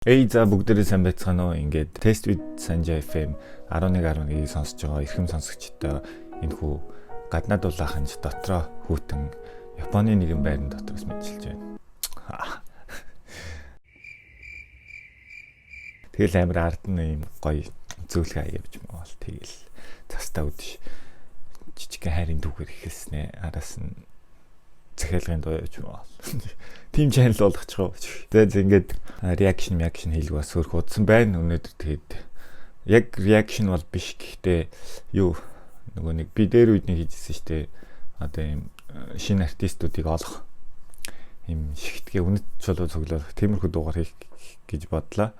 За бүгдээрээ сайн байцгаана уу? Ингээд Test with Sanjay FM 11.1-ийг сонсож байгаа эрхэм сонсогчдоо энэхүү гаднаад улааханж дотроо хүүтэн Японы нэгэн байрны дотроос мэдчилж байна. Тэгэл амар ард нь юм гоё зөвлөгөө явьж маавал тэгэл цастаа үдш жижигхэн хайрын түүхээр ихэлснэ. Араас нь захиалгын дуу явж маавал. Тим чанал болгочихоо. Тэгээд ингээд reaction хийлгүү бас хөрх удсан байна. Өнөөдөр тэгээд яг reaction бол биш гэхдээ юу нөгөө нэг би дээр үед нэг хийжсэн штэ. Одоо юм шинэ артистуудыг олох юм шигтгээ үнэт чулуу цуглуулах тиймэрхүү дуугаар хийх гэж бодлоо.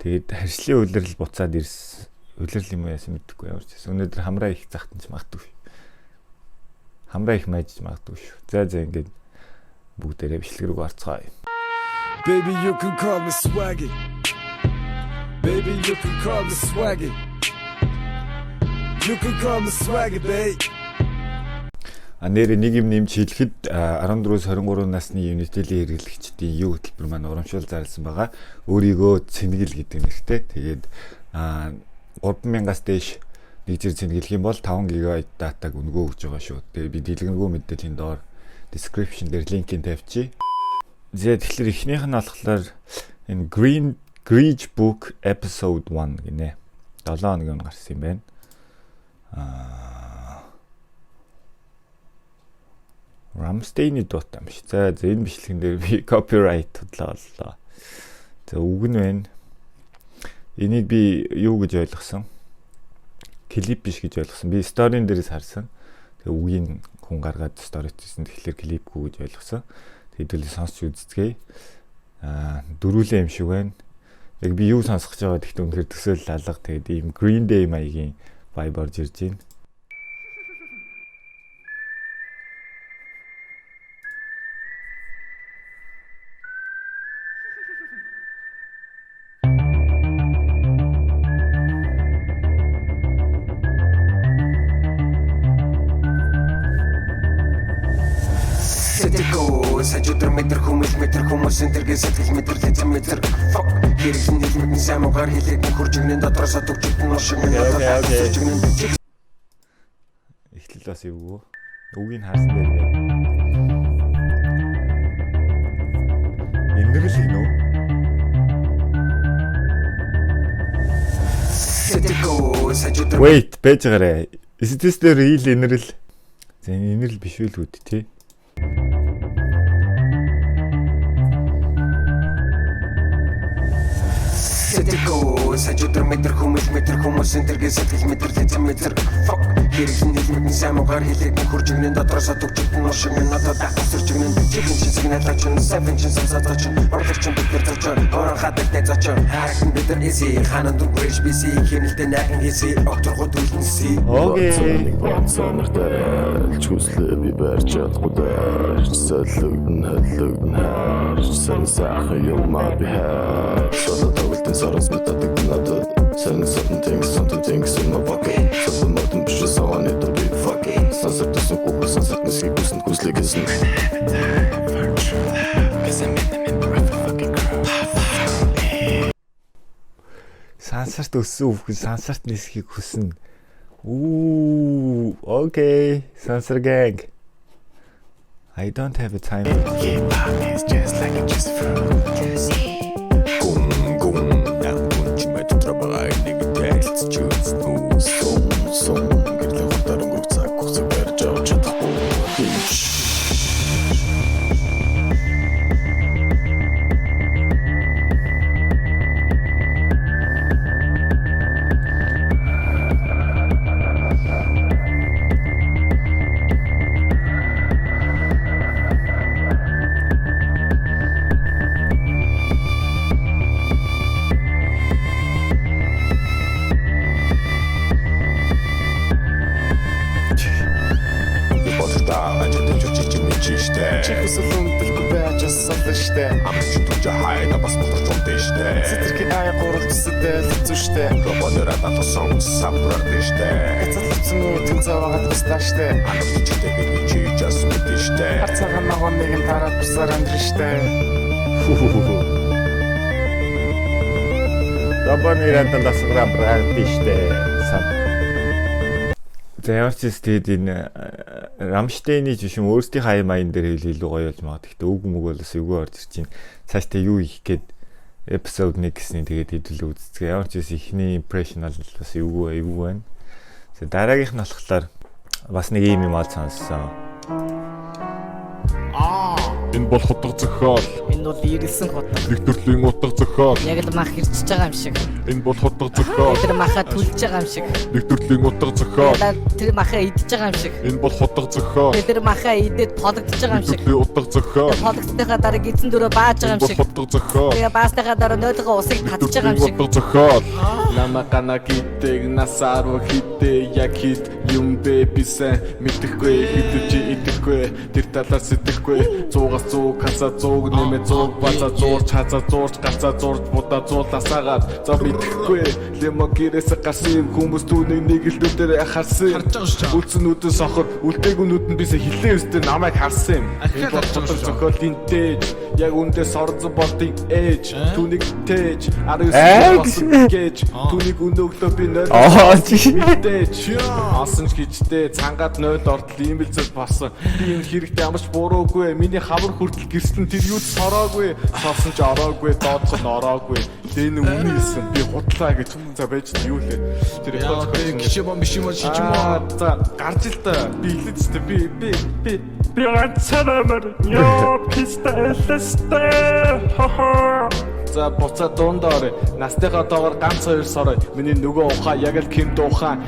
Тэгээд харьцлын үйлрэл буцаад үйлрэл юм яасан мэдэхгүй ямар ч гэсэн. Өнөөдөр хамраа их захтанч магадгүй. Хамраа их майжж магадгүй шүү. За ингээд бүгдээрээ бичлэг рүү орцгоё. Baby, you can call me swaggy. Baby, you can call me swaggy. You can call me swaggy, babe. Нэр нэг юм нэмж хэлэхэд 14-23 насны Unitel хэрэглэгчдийн юу хөтөлбөр маань урамшуул зарласан байгаа. Өөрийгөө цэнгэл гэдэг нэртэй. Тэгээд 3000-аас дээш нэг зэрэг цэнгэлэх юм бол 5 GB датаг өнгөө өгж байгаа шүү. Тэгээд би дэлгэрэнгүй мэдээллийн доор description дээр линкийг тавьчих. Тэгэхээр эхнийх нь болохоор энэ Greige Book episode 1 гинэ. 7 хоногийн гарсан юм байна. Rammstein-ы дуутай юм шиг. За энэ бичлэгэн дээр би copyright худлаа. За үг нь байна. Энийг би юу гэж ойлгосон? Клип биш гэж ойлгосон. Би story-н дээрээс харсан. Тэгээ үгийн хүн гаргаад story хийсэн. Тэгэхээр клипгүй гэж ойлгосон. Хэдүүлээ сонсч үзцгээе. Дөрүүлээ юм шиг байна. Яг би юу сонсох гэж байгаа гэхдээ үнэхээр төсөөлөл алга. Тэгээд ийм Green Day маягийн vibe орж ирж байна. Сажудар метр хүмүүс энтергээ сэтгэл метр лэзэн метр fuck хэрэгэн хэлмэгэн сайн муугаар хэлээд хуржигнэн дотроос төгчтөн ушигнэн дотроос эхлэл бас эвгүй үгийг харсан дээр байна. Инэрл гинөө. Wait, байж гараа. Is this the real инэрл? За инэрл биш үү л үүд тий. Сажудар метр хүмүүс энтергээ сэтгэл метр лэзэн метр fuck хэрэгэн хэлмэгэн сайн муугаар хэлээд хуржигнэн дотроос төгчтөн ушигнэн надад асуурчигнэн чихэн сэгнэ тачин seven чин сацаач орлогч бид зочоо орон хатагтай зочоо хайрхан бид нар эсэ ханан дүгрэж биси хэмнэлтэй найхан хийси окторгууд үлдэнси окей сонирхтой чүслэ би барьж чадахгүй солигдэн халигдэн харж сансах юм аа солигдэн сарас мэддэг надад something things in my pocket something modern just so I need to be fucking sunset to so cool sunset не скипсэн хүслэгсэн сансарт өссөн үхэн сансарт нисхийг хүснэ. Okay, Sansar gang. I don't have a time. It's just like it just from хайда бас болчих унтээштэй. Цэцэрхий ая гуралцсэдээ зүштэй. Робонороо татсан сабрард штэ. Эцэлцэн үтэн цаваагаад тасташтэй. Анхичтэй би чи just мэдтэйштэй. Харцаагаа нэг нь тараад бусаар амдрыштэй. Ромбоны рандан асгараа бранд штэ. Зэвэрчс тэгээд энэ Рамштейний жишээ өөрсдийнхээ аймаан дээр илүү гоё болж магад. Гэхдээ үг мөг болоос эвгүй орж ирж чинь цаашдаа юу их гээд эпизод 1 гэсний тэгээд хэдүүлээ үзцгээ. Зэвэрчс ихний импрешн бол бас эвгүй байна. За дараагийнх нь болохоор бас нэг юм ал сонссон. Энэ бол хотго зохиол. Энэ бол ирэлсэн хотго. Нэг төрлийн утга зохиол. Яг л мах ирчихэж байгаа юм шиг. Энэ бол хотго зохиол. Тэр маха түлж байгаа юм шиг. Нэг төрлийн утга зохиол. Тэр маха идчихэж байгаа юм шиг. Энэ бол хотго зохиол. Тэр маха идээд подогдож байгаа юм шиг. Төрлийн утга зохиол. Подогдсныхаа дараа гизэн дөрөө бааж байгаа юм шиг. Хотго зохиол. Тэгээ баасныхаа дараа нөөлгөө усыг татж байгаа юм шиг. Утга зохиол. Намагана гитэг насаруу хитэ яг хит юм бэ бисэ мэдэхгүй хэвчээ идэхгүй тэр талаас сэтгэхгүй 100-аас 100 каса 100 нэмэ 100 база 100 хаза 100 гацаа 100 будаа 100 тасаагаад за мэдэхгүй лемо гэрээс гарсан хүмүүс түүнийг нэг л нүдээр харсан үлцнүүдэн сохор үлдээгүүнүүд нь бисэ хилээ өстө намайг харсан юм энэ бодол зохиолын дээж яг үндэ сорзон болтын ээж түүнийг тээж 19 гэж түүнийг өнөглөө би 0 мэдээж асан ч гэжтэй цангаад 0 ортол ийм л зүйл болсон би энэ хэрэгтэй ямарч буруугүй миний хавар хүртэл гэрсэн тэр юу ч сороогүй соосон ч ороогүй доодх нь ороогүй энэ үнэн хэлсэн би худлаа гэж за байж юу лээ тэр яа гişe бом биш юм шиж юм за гарч ил та би хэлээдтэй би ганцаараа ёо пистэлэстэй ха за буцаа дундаар настайгаа доогоор ганц хоёр сорой миний нөгөө ухаа яг л ким дуухаа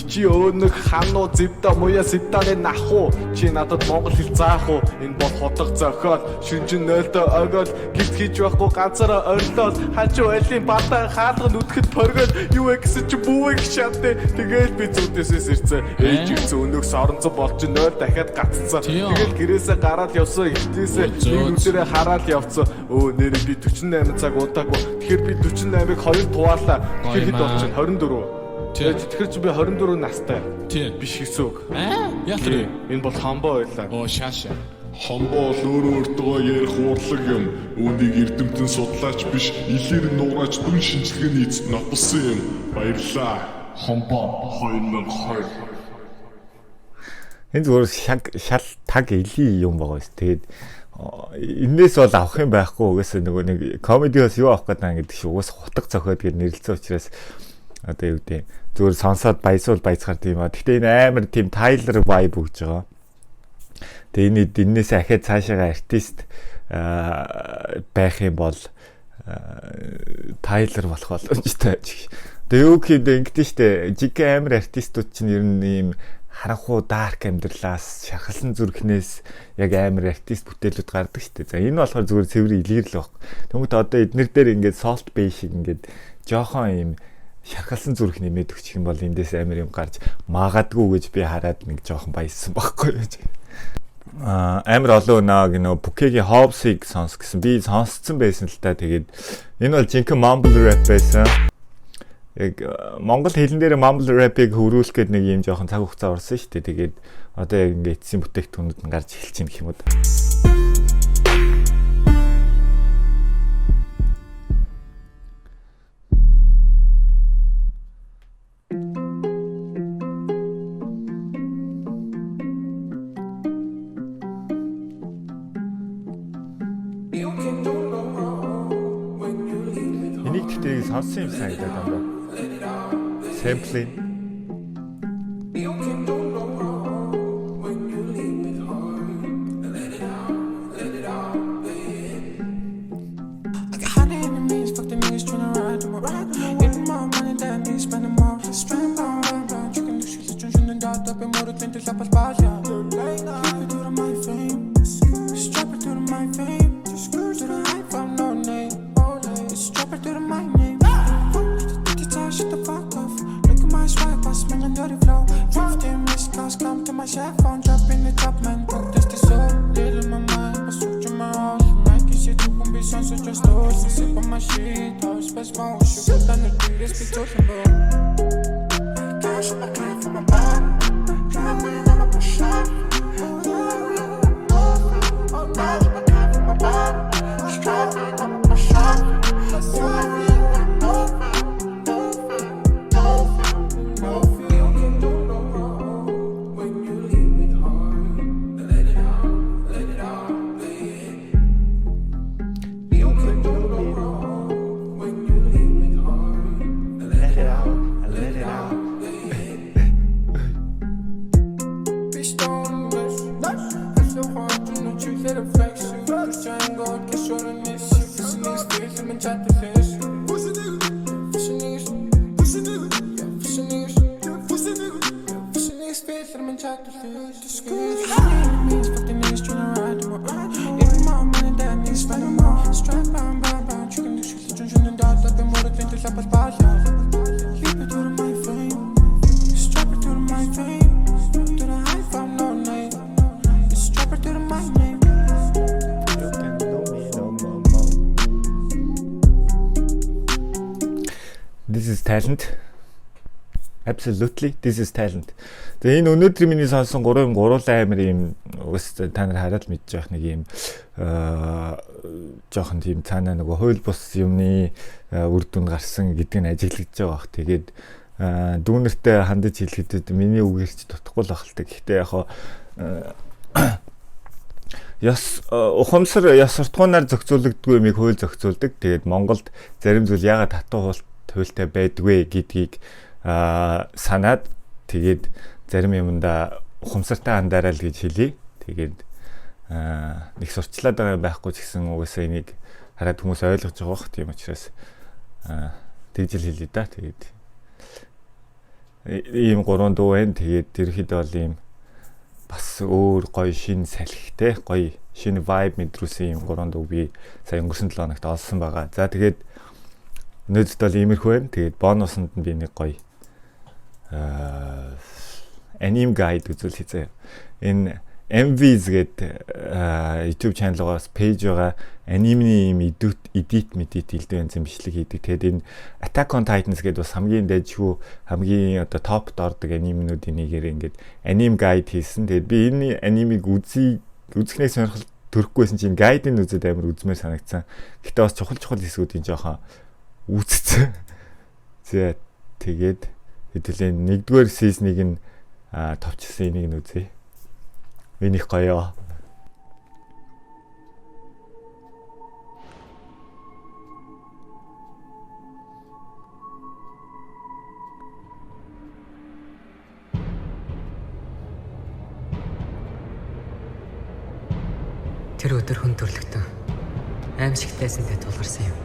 чи өөнөх хануу зэвдэ муя сэтаны нахуу чи надад монгол хэл заах уу энэ бол хотго зохиол шинжин 0-д огол гит хийж байхгүй ганцаараа орилол хажуу айлын баатаа хаалга нүдэхэд торгоод юу гэсэн чи бүүвэг шатэ тэгэл би зүудээсээс ирцээ ээж их өнөөх соронцоо болж 0 дахиад гаццсан тэгэл гэрээсээ гараад явсан хитээсээ нэг нүдэрээ хараад явцсан өө нэрээ би 48 цаг удаагүй тэгэхээр би 48-ыг 2 туваалаа тэгэхээр хэд болчих 24 тэгэхээр чи би 24 настай биш гэсэн үг яг энэ бол хамбоо байлаа оо шаашаа хамбоо л өөрөө өөртөө ярих урлаг юм үүнийг эрдэмтэн судлаач биш илэр нуураач дүн шинжилгээний эцэд нотолсон юм баярлаа хамбоо 2020 энэ зүгээр шал таг эли юм байгаа шүү. Тэгээд энээс бол авах юм байхгүй угаасаа нөгөө нэг комедиос юу авах гэдэг гэдэг шиг угаас хутга цохоод гэж нэрлэлцээ учраас одоо юу гэдэг зүгээр сонсоод баясуул баяцгаар тийм аа. Гэхдээ энэ амар тийм Тайлер vibe өгж байгаа. Тэгээ энээс ахаад цаашаага артист байх юм бол Тайлер болох боломжтой. Тэгээ юу гэдэг ингэдэж штэ жиг амар артистууд чинь ер нь ийм харанхуу дарк амьдралаас шахалсан зүрхнээс яг амар артист бүтээлүүд гардаг штэ. За энэ болохоор зүгээр цэвэр илэрл баг. Тэнгүүт одоо эднэр дээр ингээд Salt Bay шиг ингээд жоохон ийм шархалсан зүрх нэмээд өгчих юм бол эндээс амар юм гарч магадгүй гэж би хараад нэг жоохон баяссан байхгүй юу. Амар олон нөө Бүкегийн Hobbs-ыг сонс гэсэн. Би сонсцсон байсан л та. Тэгээд энэ бол жинхэнэ mumble rap байсан. Яг монгол хэлэн дээр mumble rap-ыг хөрвүүлэх гээд нэг юм жоохон цаг хугацаа орсон шүү дээ. Тэгээд одоо яг ингээд эцсийн бүтээгдэхүүнүүд нь гарч эхэлж байна гэх юм уу. Энийг тэгтээ сонссон юм санагдаад байна. Sampling. at the motor think to shop a spalla. Keep it to the my fame. Strap it to the my fame. To the high five no name. Strap it to the my name. You can know me no more. This is talent. Absolutely this is talent. Тэгээ энэ өнөөдөр миний сонсон 3 юм гуруулаа амир юм угс та нар хараад мэдж явах нэг юм жоохон тийм цаанаа нөгөө хууль бус юмны үр дүн гарсан гэдгийг нь ажиглаж байгаа бах. Тэгээд дүүнэртэй хандаж хэлэхэд миний үгээрч дутхгүй л ахалтай. Гэхдээ яг яс ухамсар яс суртахуунаар зохицуулагддгүй юмыг хууль зохицуулдаг. Тэгээд Монголд зарим зүйл ягаад хатуу хуультай байдгүй гэдгийг санаад тэгээд зарим юмдаа ухамсартай андараа л гэж хэлье. Тэгээд нэг сурчлаад байгаа юм байхгүй ч гэсэн угаасаа энийг хараад хүмүүс ойлгож байгаа бох. Тийм учраас тэгж л хэлье да. Тэгээд ийм 3 дуу байна. Тэгээд ерөөхдөө бол ийм бас өөр гоё шин салхитай гоё шинэ vibe мэдрүүлсэн ийм 3 дуу би сая өнгөрсөн 7 хоногт олсон байгаа. За тэгээд өнөөдөр бол иймэрхүү байна. Тэгээд бонусанд нь би нэг гоё anime guide үзүүл хийзээ. Энэ MVs гэдэг YouTube channel-аас page байгаа анимны юм edit хэлдэг юм бичлэг хийдэг. Тэгээд энэ Attack on Titans гэдэг бас хамгийн дэжгүй хамгийн одоо топд ордог анимнуудын нэгээр ингээд anime guide хийсэн. Тэгээд би энэ анимыг үзэхнээс сонирхол төрөхгүйсэн чинь guide-ыг үзээд амар үзмээр санагдсан. Гэтэ бас чухал хэсгүүдийн жоохон үзсэн. За тэгээд хэдүүлээ 1-р season-ыг нь товчсон энийг нь үзье. Энийг гоё. Тэр өдөр хүн төрлөختөн аимшигтайсантай тулгарсан юм.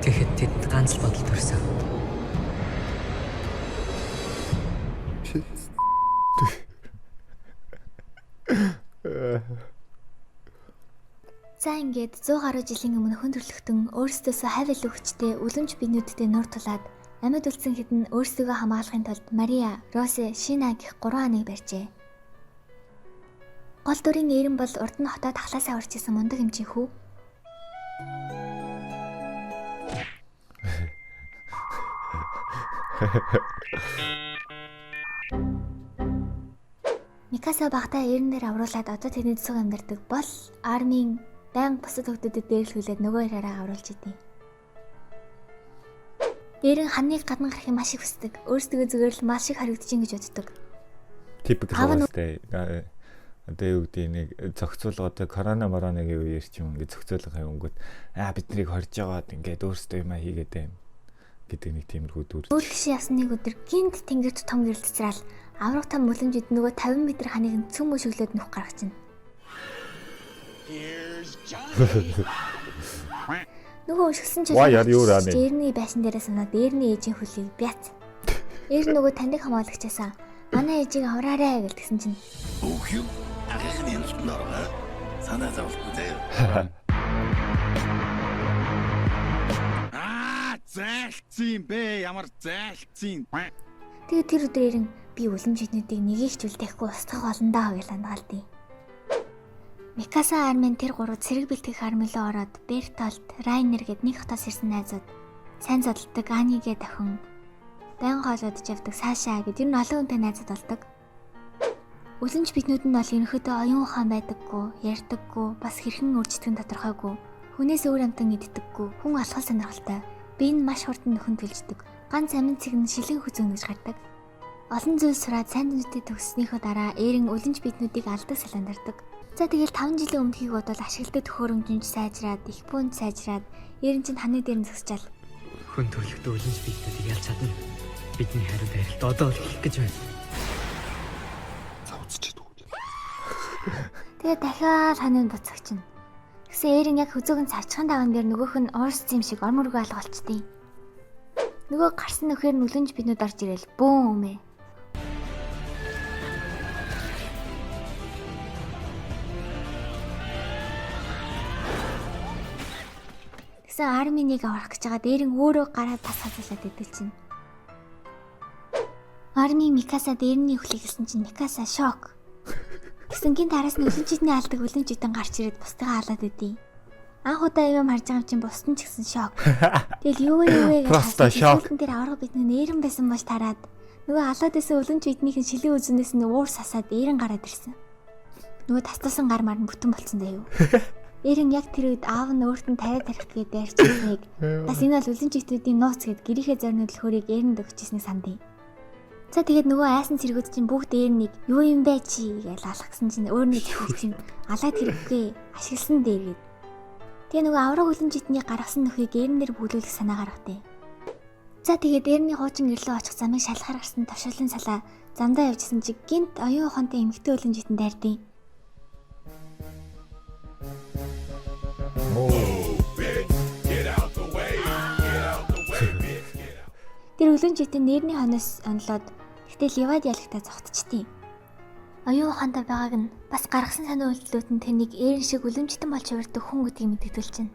Тэгэхэд тэд ганц л бодол төрсөн. За ингээд 100 гаруй жилийн өмнө хүн төрлөختөн өөрсдөөсөө хавь илүү хүчтэй үлэмж биенүүдтэй нур тулаад амьд үлдсэн хэдэн өөрсдөө хамгаалахын тулд Мария, Росе, Шина гэх 3 аныг барьжээ. Гол дүрийн эрен бол урд нь хотоод хахлаасаа орж исэн мундаг эмчийн хүү. Микаса багтаа эрен дээр авруулад одоо тэний зүг амьдардаг бол армийн байнга бусад хүмүүстэд дээрлүүлээд нөгөө яраараа авруулж идэв. Эрен ханыг гадна гарахыг маш их хүсдэг. Өөрсдөө зүгээр л маш их харагдчихин гэж боддог. Typical үстэй. Одоо юу гэдэг нэг зохицуулгад корона мороногийн үеэр ч юм ингээд зохицуулгын өнгөт бид нарыг хорж байгаад ингээд өөрсдөө юм хийгээд байна гэдэг нэг тиймэрхүү дүр. Өөр гişи ясныг өдөр гинт тэнгэрт том гэрэлцраал аврах том мөлөмжид нөгөө 50 м ханыг нь цөм өшөглөөд нөх гаргаж чинь. Нөгөө өшгсөн чинь Эрний байшин дээрээ санаад Эрний ээжийн хөлийг бяц. Эр нөгөө таньдаг хамгаалагчаасаа манай ээжийг авраарай гэлтгсэн чинь. Өөхөө ахын юм нороо санаа зовлохгүй заяа. Зайлцсан бэ ямар зайлцсан. Тэгээд тэр өдөр Эрен би үлэмжүүднүүдийг нэгийг ч үлдээхгүй устгах болно даа гэж андгаалдیں۔ Микаса армийн тэр 3 цэрэг бэлтгэх армилоо ороод Бертолт, Райнер гэд нэг хотоос ирсэн найзууд сайн зодтолдог Анигээ дахин байнга хоолойдож явдаг Саша гэд ер нь олон хүнтэй найзууд болдог. Үлэмж биднүүд нь бол ерөнхийдөө оюун ухаан байдаггүй, ярьдаггүй, бас хэрхэн өөрчлөлтөнд тодорхойгүй, хүнээс өөр амтан иддэггүй, хүн алхал сонирхолтой. Би энэ маш хурдан нөхөнд бэлждэг. Ганц амин цэг нь шилэн хүзүүн гэж гардаг. Олон зүйл сураад сайн дүнтэй төгссөнийхөө дараа Эрен үлэмж биднүүдийг алдаг саландардаг. За тэгэл 5 жилийн өмнөхийг бодвол ашигладаг төхөөрөмжөнд сайжраад, их бүнд сайжраад, Эрен чинь ханы дээр нь зогсчаал. Хүн төрлөختөө үлэмж биднүүдийг ялж чадна. Бидний хариуд арилт одоо л хийх гэж байна. Тэгээ дахиад ханыг буцагчна. Тэгсэн Эрен яг хүзүүгэн цавчхан даван дээр нөгөөх нь уурсц юм шиг ормөргөө алга болчтой. Нөгөө гарсан нөхөр нь үлэмж биднүүд орж ирэл бүүн өмэ. Тэгсэн арминыг аврах гэж байгаа дээр нь өөрөө гараад тас хазуулаад идэл чинь. Арми Микаса дээрний өхлийг хэлсэн чинь Микаса шок. Тэгсэн гинт араас нь өлөнчидний алдаг өлөнчидэн гарч ирээд бусдыгаа халаад идэв. Анх удаа юм харж байгаа юм чинь бусдын ч гэсэн шок. Тэгэл юу вэ гэж хэлсэн дээр авраг бидний нэрэн байсан маш тараад нөгөө халаад байсан өлөнч биднийх нь шилийн үзэнээс нь уур сасаад эрен гараад ирсэн. Нөгөө тасталсан гар мар нь бүтэн болцсон даа юу. Эрен яг тэр үед аав нь өөртөө тариа тарих гээд ярьчихсныг бас энэ бол өлөнчидүүдийн нууц гэд гэрийнхээ зорнол хөрийг эрэнд өгчээснийг сандъя. За тэгээд нөгөө айсан цэргүүд чинь бүгд eerнийг юу юм бэ чи гэж алгасан чинь өөрний зөвхөн чинь алаад хэрэггүй ашигласан дээргээд. Тэгээ нөгөө авраг өлөнжитний гаргасан нөхийг eerнээр бүлүүлэх санаа гаргадیں۔ За тэгээд eerний хуучин гэрлөө очих замыг шалхаар гарсан төвшөлийн салаа замдаа явжсэн чи гинт оюун ухаантай эмэгтэй өлөнжитэн дайрдیں۔ Тэр өлөнжитэн нэрний хонос онлоод тэгтэл яваад ялагтаа зогтчтیں۔ Оюун ухаантай байгааг нь бас гаргасан санаа үйлдэлүүд нь тэнийг eerэн шиг өлөнжитэн болж хувирдаг хүн гэдгийг мэдэгдүүлчихнэ.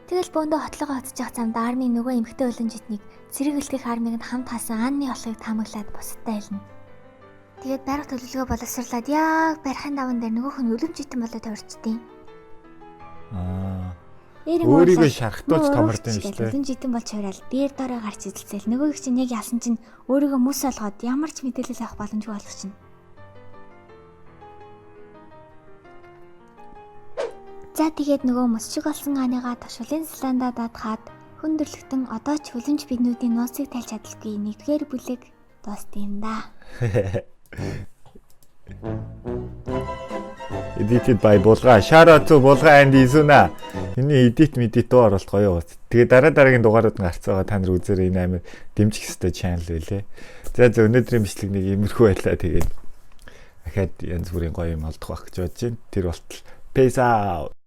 Тэгэл бөөндөө хотлогоо хоцож явах замд армийн нөгөө эмэгтэй өлөнжитнийг цэрэг элтгэх армийг нь хамт хасан Анны олхыг таамаглаад бусдад айлна. Тэгээд барих төлөвлөгөө боловсруулад яг барихын даван дээр нөгөөх нь өлөнжитэн болоод хувирчдیں۔ Өөрийгөө шархтууч томорд юм шүү дээ. Өлөнжитэн болж хувирал дээр доороо гарч эзэлцэл нөгөөх чинь яг ялсан чинь өөрийгөө мөс олгоод ямар ч мэдээлэл авах боломжгүй болгочихно. За тэгээд нөгөө мөсчиг олсон аныгаа ташуулын салаандаа даатгаад хөндөрлөгтөн одоо ч хөлөнж биднүүдийн нууцыг тайлж чадалгүй нэгдүгээр бүлэг дуустын да. Edited by Булга. Shout out to Булга and Izuna. Миний edit дуу оруулалт гоё. Тэгээ дараагийн дугаарууд нь гарцгаа та нар үзээрэй. Энэ амар дэмжих хэвээр channel байлээ. За өнөөдрийн бичлэг нэг иймэрхүү байлаа. Тэгээд дахиад янз бүрийн гоё юм олдох байх гэж бодож байна. Тэр болтол peace out.